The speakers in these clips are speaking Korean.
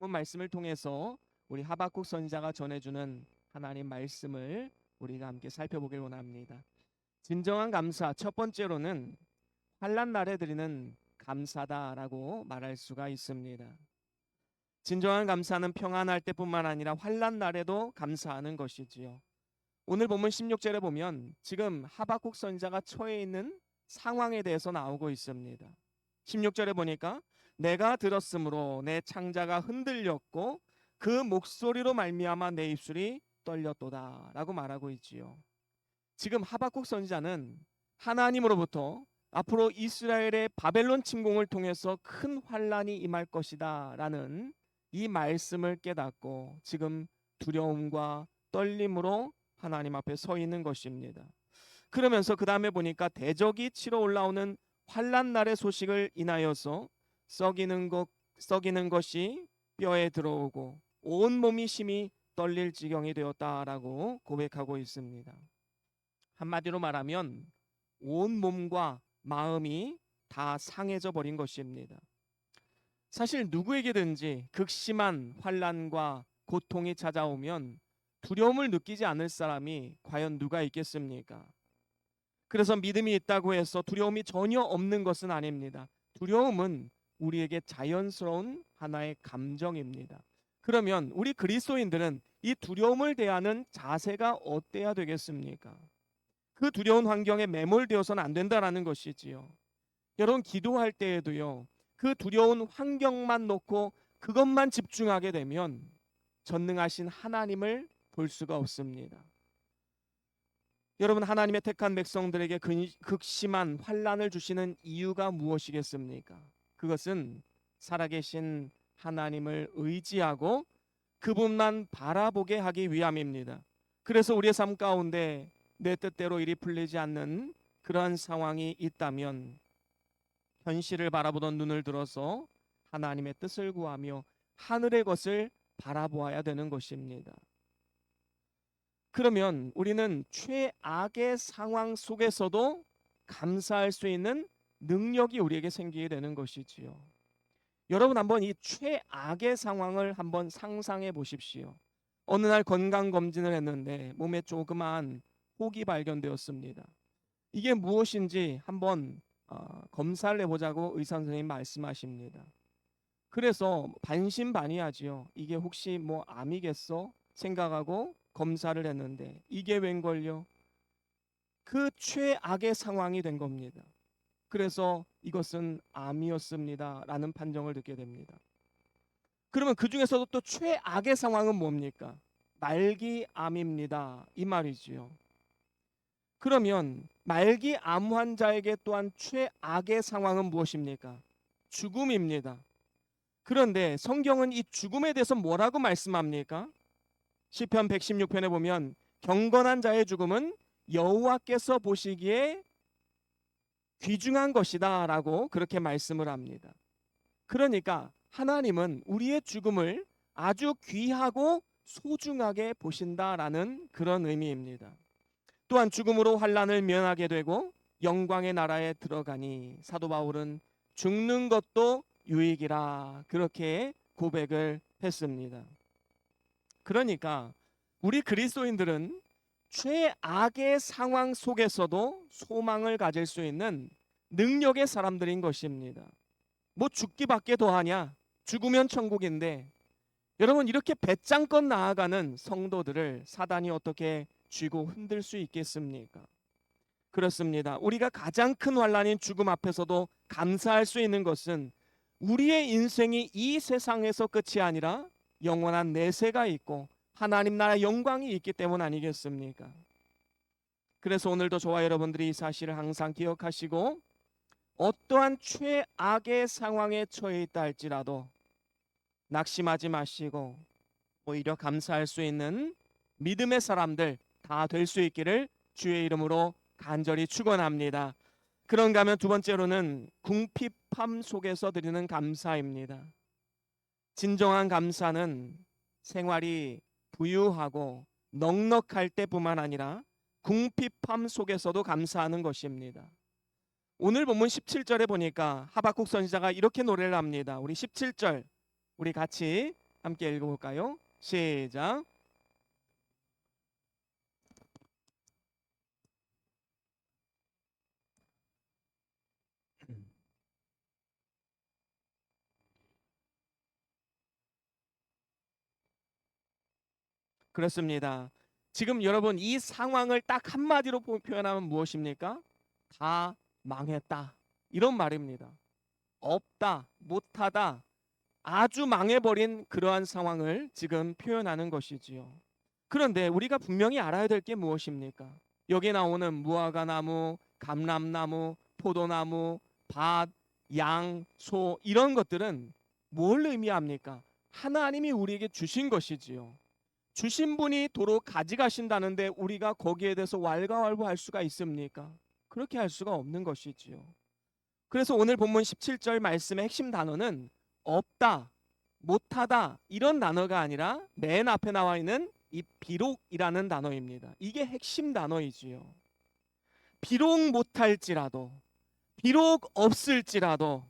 말씀을 통해서 우리 하박국 선지자가 전해주는 하나님 말씀을 우리가 함께 살펴보길 원합니다. 진정한 감사, 첫 번째로는 환난 날에 드리는 감사다라고 말할 수가 있습니다. 진정한 감사는 평안할 때뿐만 아니라 환난 날에도 감사하는 것이지요. 오늘 본문 16절에 보면 지금 하박국 선지자가 처해 있는 상황에 대해서 나오고 있습니다. 16절에 보니까 내가 들었으므로 내 창자가 흔들렸고 그 목소리로 말미암아 내 입술이 떨렸도다라고 말하고 있지요. 지금 하박국 선지자는 하나님으로부터 앞으로 이스라엘의 바벨론 침공을 통해서 큰 환란이 임할 것이다라는 이 말씀을 깨닫고 지금 두려움과 떨림으로 하나님 앞에 서 있는 것입니다. 그러면서 그 다음에 보니까 대적이 치러 올라오는 환란 날의 소식을 인하여서 썩이는 것이 뼈에 들어오고 온 몸이 심히 떨릴 지경이 되었다라고 고백하고 있습니다. 한마디로 말하면 온 몸과 마음이 다 상해져 버린 것입니다. 사실 누구에게든지 극심한 환란과 고통이 찾아오면 두려움을 느끼지 않을 사람이 과연 누가 있겠습니까? 그래서 믿음이 있다고 해서 두려움이 전혀 없는 것은 아닙니다. 두려움은 우리에게 자연스러운 하나의 감정입니다. 그러면 우리 그리스도인들은 이 두려움을 대하는 자세가 어때야 되겠습니까? 그 두려운 환경에 매몰되어서는 안 된다라는 것이지요. 여러분 기도할 때에도요. 그 두려운 환경만 놓고 그것만 집중하게 되면 전능하신 하나님을 볼 수가 없습니다. 여러분 하나님의 택한 백성들에게 극심한 환란을 주시는 이유가 무엇이겠습니까? 그것은 살아계신 하나님을 의지하고 그분만 바라보게 하기 위함입니다. 그래서 우리의 삶 가운데 내 뜻대로 일이 풀리지 않는 그러한 상황이 있다면 현실을 바라보던 눈을 들어서 하나님의 뜻을 구하며 하늘의 것을 바라보아야 되는 것입니다. 그러면 우리는 최악의 상황 속에서도 감사할 수 있는 능력이 우리에게 생기게 되는 것이지요. 여러분 한번 이 최악의 상황을 한번 상상해 보십시오. 어느 날 건강검진을 했는데 몸에 조그만 혹이 발견되었습니다. 이게 무엇인지 한번 검사를 해보자고 의사 선생님이 말씀하십니다. 그래서 반신반의하지요. 이게 혹시 뭐 암이겠어? 생각하고 검사를 했는데 이게 웬걸요? 그 최악의 상황이 된 겁니다. 그래서 이것은 암이었습니다 라는 판정을 듣게 됩니다. 그러면 그 중에서도 또 최악의 상황은 뭡니까? 말기암입니다 이 말이지요. 그러면 말기암 환자에게 또한 최악의 상황은 무엇입니까? 죽음입니다. 그런데 성경은 이 죽음에 대해서 뭐라고 말씀합니까? 시편 116편에 보면 경건한 자의 죽음은 여호와께서 보시기에 귀중한 것이다 라고 그렇게 말씀을 합니다. 그러니까 하나님은 우리의 죽음을 아주 귀하고 소중하게 보신다라는 그런 의미입니다. 또한 죽음으로 환난을 면하게 되고 영광의 나라에 들어가니 사도 바울은 죽는 것도 유익이라 그렇게 고백을 했습니다. 그러니까 우리 그리스도인들은 최악의 상황 속에서도 소망을 가질 수 있는 능력의 사람들인 것입니다. 뭐 죽기밖에 더하냐? 죽으면 천국인데 여러분 이렇게 배짱껏 나아가는 성도들을 사단이 어떻게 쥐고 흔들 수 있겠습니까? 그렇습니다. 우리가 가장 큰 환난인 죽음 앞에서도 감사할 수 있는 것은 우리의 인생이 이 세상에서 끝이 아니라 영원한 내세가 있고 하나님 나라 영광이 있기 때문 아니겠습니까? 그래서 오늘도 저와 여러분들이 이 사실을 항상 기억하시고 어떠한 최악의 상황에 처해 있다 할지라도 낙심하지 마시고 오히려 감사할 수 있는 믿음의 사람들 다 될 수 있기를 주의 이름으로 간절히 축원합니다. 그런가 하면 두 번째로는 궁핍함 속에서 드리는 감사입니다. 진정한 감사는 생활이 부유하고 넉넉할 때뿐만 아니라 궁핍함 속에서도 감사하는 것입니다. 오늘 본문 17절에 보니까 하박국 선지자가 이렇게 노래를 합니다. 우리 17절 우리 같이 함께 읽어볼까요? 시작. 그렇습니다. 지금 여러분 이 상황을 딱 한마디로 표현하면 무엇입니까? 다 망했다. 이런 말입니다. 없다, 못하다, 아주 망해버린 그러한 상황을 지금 표현하는 것이지요. 그런데 우리가 분명히 알아야 될 게 무엇입니까? 여기 나오는 무화과나무, 감람나무, 포도나무, 밭, 양, 소 이런 것들은 뭘 의미합니까? 하나님이 우리에게 주신 것이지요. 주신 분이 도로 가져가신다는데 우리가 거기에 대해서 왈가왈부할 수가 있습니까? 그렇게 할 수가 없는 것이지요. 그래서 오늘 본문 17절 말씀의 핵심 단어는 없다, 못하다 이런 단어가 아니라 맨 앞에 나와 있는 이 비록이라는 단어입니다. 이게 핵심 단어이지요. 비록 못할지라도, 비록 없을지라도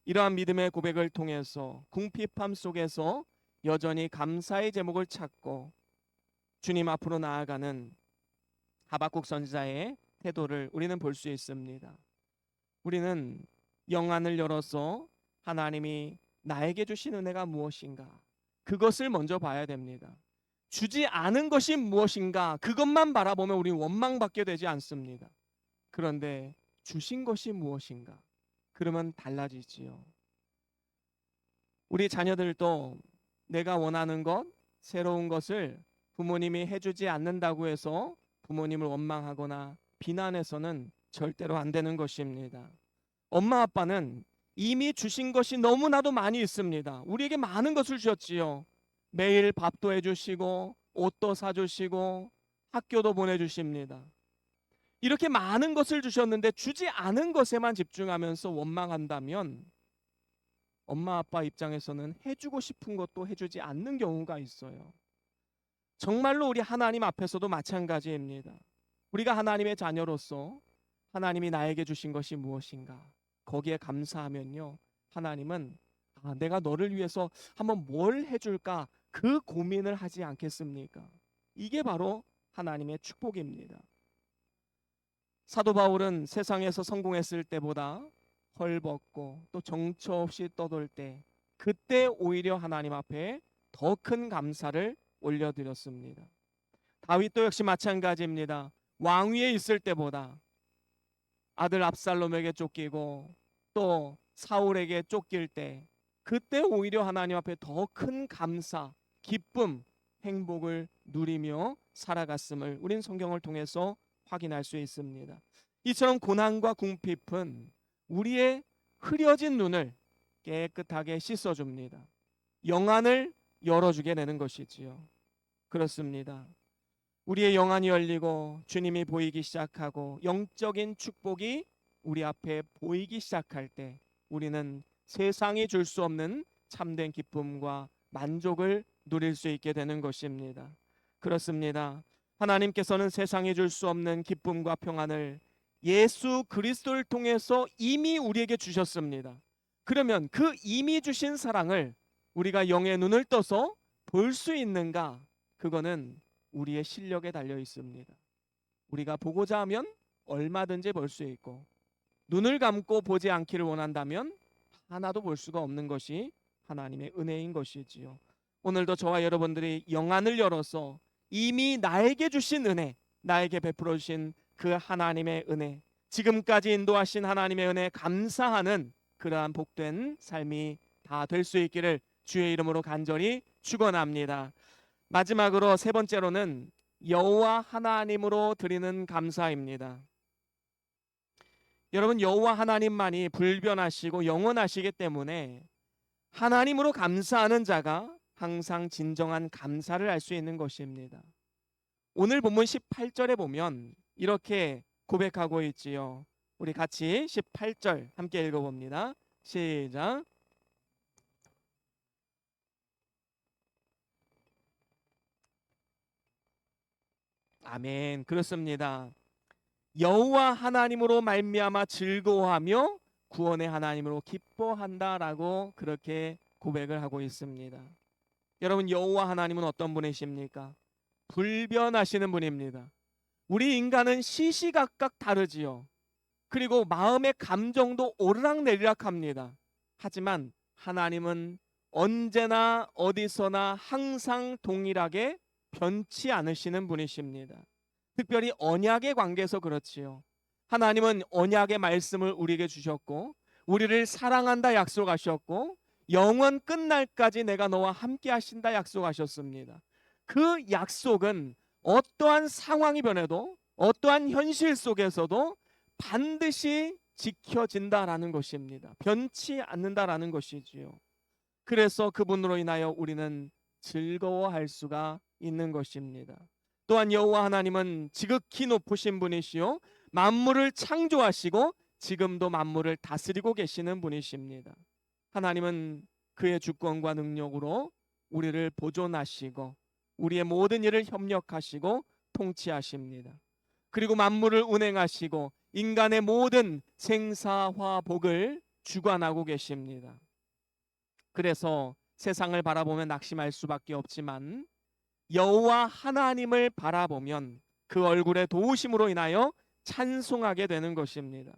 이러한 믿음의 고백을 통해서 궁핍함 속에서 여전히 감사의 제목을 찾고 주님 앞으로 나아가는 하박국 선지자의 태도를 우리는 볼 수 있습니다. 우리는 영안을 열어서 하나님이 나에게 주신 은혜가 무엇인가 그것을 먼저 봐야 됩니다. 주지 않은 것이 무엇인가 그것만 바라보면 우리는 원망받게 되지 않습니다. 그런데 주신 것이 무엇인가 그러면 달라지지요. 우리 자녀들도 내가 원하는 것, 새로운 것을 부모님이 해주지 않는다고 해서 부모님을 원망하거나 비난해서는 절대로 안 되는 것입니다. 엄마 아빠는 이미 주신 것이 너무나도 많이 있습니다. 우리에게 많은 것을 주셨지요. 매일 밥도 해주시고 옷도 사주시고 학교도 보내주십니다. 이렇게 많은 것을 주셨는데 주지 않은 것에만 집중하면서 원망한다면 엄마 아빠 입장에서는 해주고 싶은 것도 해주지 않는 경우가 있어요. 정말로 우리 하나님 앞에서도 마찬가지입니다. 우리가 하나님의 자녀로서 하나님이 나에게 주신 것이 무엇인가 거기에 감사하면요 하나님은 내가 너를 위해서 한번 뭘 해줄까 그 고민을 하지 않겠습니까? 이게 바로 하나님의 축복입니다. 사도 바울은 세상에서 성공했을 때보다 헐벗고 또 정처 없이 떠돌 때 그때 오히려 하나님 앞에 더 큰 감사를 올려드렸습니다. 다윗도 역시 마찬가지입니다. 왕위에 있을 때보다 아들 압살롬에게 쫓기고 또 사울에게 쫓길 때 그때 오히려 하나님 앞에 더 큰 감사, 기쁨, 행복을 누리며 살아갔음을 우린 성경을 통해서 확인할 수 있습니다. 이처럼 고난과 궁핍은 우리의 흐려진 눈을 깨끗하게 씻어줍니다. 영안을 열어주게 되는 것이지요. 그렇습니다. 우리의 영안이 열리고 주님이 보이기 시작하고 영적인 축복이 우리 앞에 보이기 시작할 때 우리는 세상이 줄 수 없는 참된 기쁨과 만족을 누릴 수 있게 되는 것입니다. 그렇습니다. 하나님께서는 세상이 줄 수 없는 기쁨과 평안을 예수 그리스도를 통해서 이미 우리에게 주셨습니다. 그러면 그 이미 주신 사랑을 우리가 영의 눈을 떠서 볼 수 있는가? 그거는 우리의 실력에 달려 있습니다. 우리가 보고자 하면 얼마든지 볼 수 있고 눈을 감고 보지 않기를 원한다면 하나도 볼 수가 없는 것이 하나님의 은혜인 것이지요. 오늘도 저와 여러분들이 영안을 열어서 이미 나에게 주신 은혜, 나에게 베풀어 주신 그 하나님의 은혜, 지금까지 인도하신 하나님의 은혜 감사하는 그러한 복된 삶이 다 될 수 있기를 주의 이름으로 간절히 축원합니다. 마지막으로 세 번째로는 여호와 하나님으로 드리는 감사입니다. 여러분 여호와 하나님만이 불변하시고 영원하시기 때문에 하나님으로 감사하는 자가 항상 진정한 감사를 할 수 있는 것입니다. 오늘 본문 18절에 보면 이렇게 고백하고 있지요. 우리 같이 18절 함께 읽어봅니다. 시작. 아멘. 그렇습니다. 여호와 하나님으로 말미암아 즐거워하며 구원의 하나님으로 기뻐한다라고 그렇게 고백을 하고 있습니다. 여러분, 여호와 하나님은 어떤 분이십니까? 불변하시는 분입니다. 우리 인간은 시시각각 다르지요. 그리고 마음의 감정도 오르락내리락합니다. 하지만 하나님은 언제나 어디서나 항상 동일하게 변치 않으시는 분이십니다. 특별히 언약의 관계에서 그렇지요. 하나님은 언약의 말씀을 우리에게 주셨고 우리를 사랑한다 약속하셨고 영원 끝날까지 내가 너와 함께 하신다 약속하셨습니다. 그 약속은 어떠한 상황이 변해도 어떠한 현실 속에서도 반드시 지켜진다라는 것입니다. 변치 않는다라는 것이지요. 그래서 그분으로 인하여 우리는 즐거워할 수가 있는 것입니다. 또한 여호와 하나님은 지극히 높으신 분이시요 만물을 창조하시고 지금도 만물을 다스리고 계시는 분이십니다. 하나님은 그의 주권과 능력으로 우리를 보존하시고 우리의 모든 일을 협력하시고 통치하십니다. 그리고 만물을 운행하시고 인간의 모든 생사화 복을 주관하고 계십니다. 그래서 세상을 바라보면 낙심할 수밖에 없지만 여호와 하나님을 바라보면 그 얼굴의 도우심으로 인하여 찬송하게 되는 것입니다.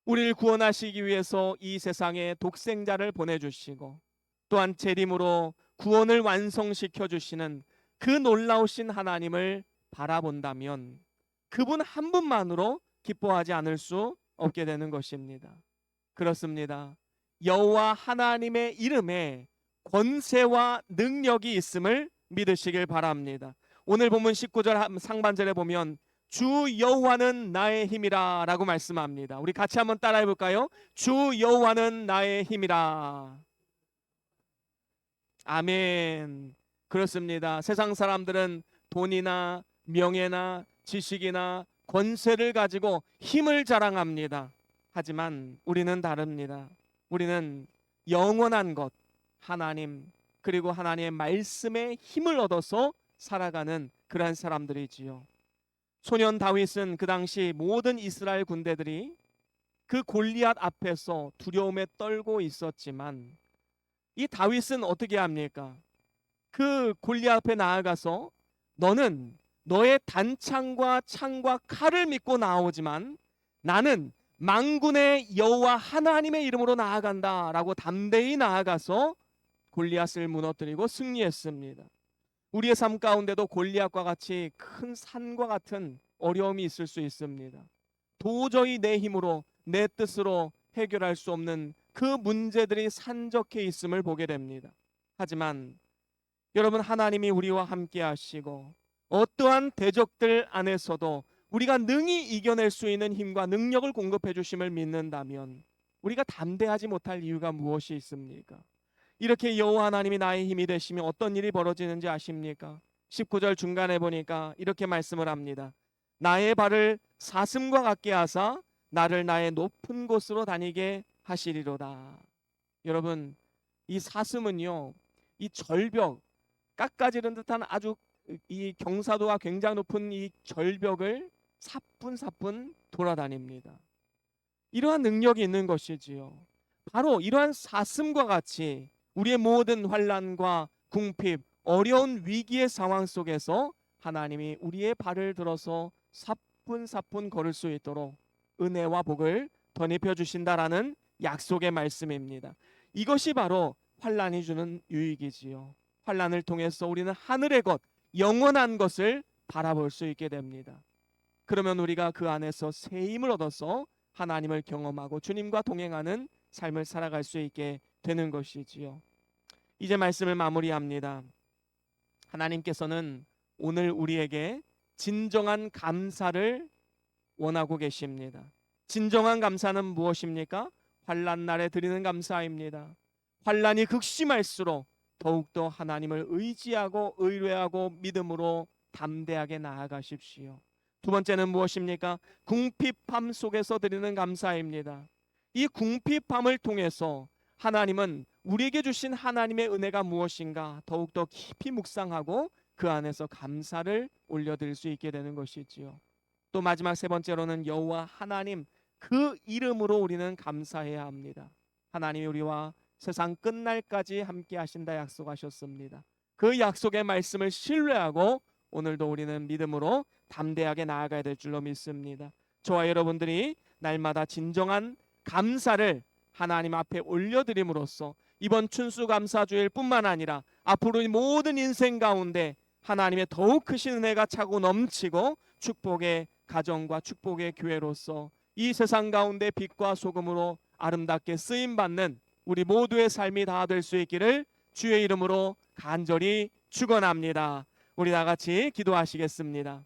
우리를 구원하시기 위해서 이 세상에 독생자를 보내주시고 또한 재림으로 구원을 완성시켜 주시는 그 놀라우신 하나님을 바라본다면 그분 한 분만으로 기뻐하지 않을 수 없게 되는 것입니다. 그렇습니다. 여호와 하나님의 이름에 권세와 능력이 있음을 믿으시길 바랍니다. 오늘 본문 19절 상반절에 보면 주 여호와는 나의 힘이라 라고 말씀합니다. 우리 같이 한번 따라해 볼까요? 주 여호와는 나의 힘이라. 아멘. 그렇습니다. 세상 사람들은 돈이나 명예나 지식이나 권세를 가지고 힘을 자랑합니다. 하지만 우리는 다릅니다. 우리는 영원한 것, 하나님, 그리고 하나님의 말씀에 힘을 얻어서 살아가는 그러한 사람들이지요. 소년 다윗은 그 당시 모든 이스라엘 군대들이 그 골리앗 앞에서 두려움에 떨고 있었지만 이 다윗은 어떻게 합니까? 그 골리앗 앞에 나아가서 너는 너의 단창과 창과 칼을 믿고 나오지만 나는 만군의 여호와 하나님의 이름으로 나아간다라고 담대히 나아가서 골리앗을 무너뜨리고 승리했습니다. 우리의 삶 가운데도 골리앗과 같이 큰 산과 같은 어려움이 있을 수 있습니다. 도저히 내 힘으로 내 뜻으로 해결할 수 없는 그 문제들이 산적해 있음을 보게 됩니다. 하지만 여러분, 하나님이 우리와 함께 하시고 어떠한 대적들 안에서도 우리가 능히 이겨낼 수 있는 힘과 능력을 공급해 주심을 믿는다면 우리가 담대하지 못할 이유가 무엇이 있습니까? 이렇게 여호와 하나님이 나의 힘이 되시면 어떤 일이 벌어지는지 아십니까? 19절 중간에 보니까 이렇게 말씀을 합니다. 나의 발을 사슴과 같게 하사 나를 나의 높은 곳으로 다니게 하시리로다. 여러분, 이 사슴은요, 이 절벽, 깎아지른 듯한 아주 이 경사도가 굉장히 높은 이 절벽을 사뿐사뿐 돌아다닙니다. 이러한 능력이 있는 것이지요. 바로 이러한 사슴과 같이 우리의 모든 환난과 궁핍, 어려운 위기의 상황 속에서 하나님이 우리의 발을 들어서 사뿐사뿐 걸을 수 있도록 은혜와 복을 덧입혀 주신다라는 약속의 말씀입니다. 이것이 바로 환난이 주는 유익이지요. 환난을 통해서 우리는 하늘의 것, 영원한 것을 바라볼 수 있게 됩니다. 그러면 우리가 그 안에서 새 힘을 얻어서 하나님을 경험하고 주님과 동행하는 삶을 살아갈 수 있게 되는 것이지요. 이제 말씀을 마무리합니다. 하나님께서는 오늘 우리에게 진정한 감사를 원하고 계십니다. 진정한 감사는 무엇입니까? 환난 날에 드리는 감사입니다. 환난이 극심할수록 더욱더 하나님을 의지하고 의뢰하고 믿음으로 담대하게 나아가십시오. 두 번째는 무엇입니까? 궁핍함 속에서 드리는 감사입니다. 이 궁핍함을 통해서 하나님은 우리에게 주신 하나님의 은혜가 무엇인가 더욱더 깊이 묵상하고 그 안에서 감사를 올려드릴 수 있게 되는 것이지요. 또 마지막 세 번째로는 여호와 하나님 그 이름으로 우리는 감사해야 합니다. 하나님이 우리와 세상 끝날까지 함께 하신다 약속하셨습니다. 그 약속의 말씀을 신뢰하고 오늘도 우리는 믿음으로 담대하게 나아가야 될 줄로 믿습니다. 저와 여러분들이 날마다 진정한 감사를 하나님 앞에 올려드림으로써 이번 춘수감사주일 뿐만 아니라 앞으로 이 모든 인생 가운데 하나님의 더욱 크신 은혜가 차고 넘치고 축복의 가정과 축복의 교회로서 이 세상 가운데 빛과 소금으로 아름답게 쓰임받는 우리 모두의 삶이 다 될 수 있기를 주의 이름으로 간절히 축원합니다. 우리 다 같이 기도하시겠습니다.